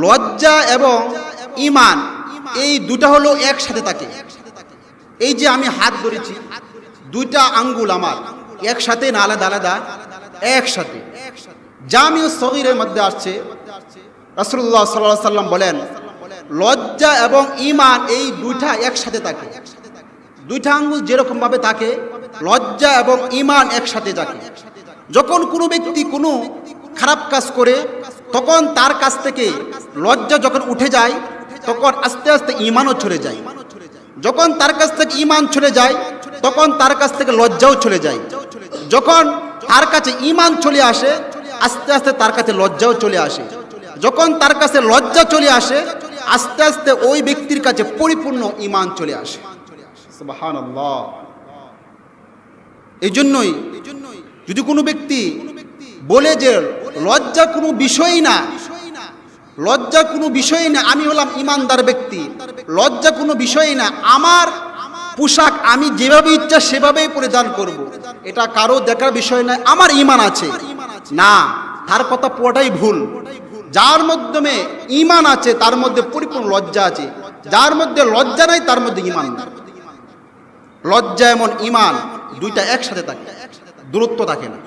লজ্জা এবং ঈমান এই দুটা হলো একসাথে থাকে। এই যে আমি হাত ধরেছি, দুইটা আঙ্গুল আমার একসাথে না আলাদা আলাদা, একসাথে। জামিউ সগীরের মধ্যে আসছে, রাসূলুল্লাহ সাল্লাল্লাহু আলাইহি সাল্লাম বলেন, লজ্জা এবং ঈমান এই দুইটা একসাথে থাকে। দুইটা আঙ্গুল যেরকম ভাবে থাকে, লজ্জা এবং ঈমান একসাথে থাকে। যখন কোনো ব্যক্তি কোনো খারাপ কাজ করে, তখন তার কাছ থেকে লজ্জা যখন উঠে যায়, তখন আস্তে আস্তে ঈমানও চলে যায়। যখন তার কাছ থেকে ঈমান চলে যায়, তখন তার কাছ থেকে লজ্জাও চলে যায়। যখন তার কাছে ঈমান চলে আসে, আস্তে আস্তে তার কাছে লজ্জাও চলে আসে। যখন তার কাছে লজ্জা চলে আসে, আস্তে আস্তে ওই ব্যক্তির কাছে পরিপূর্ণ ঈমান চলে আসে। সুবহানাল্লাহ। এই জন্যই যদি কোনো ব্যক্তি বলে যে লজ্জা কোনো বিষয়ই না, লজ্জা কোনো বিষয়ই না, আমি হলাম ঈমানদার ব্যক্তি, লজ্জা কোনো বিষয়ই না, আমার পোশাক আমি যেভাবে ইচ্ছা সেভাবেই পরিধান করব, এটা কারো দেখার বিষয় নয়, আমার ঈমান আছে, না, তার কথা পুরোটাই ভুল। যার মাধ্যমে ঈমান আছে তার মধ্যে পরিপূর্ণ লজ্জা আছে, যার মধ্যে লজ্জা নাই তার মধ্যে ঈমান নাই। লজ্জা এবং ঈমান দুইটা একসাথে থাকে, দূরত্ব থাকে না।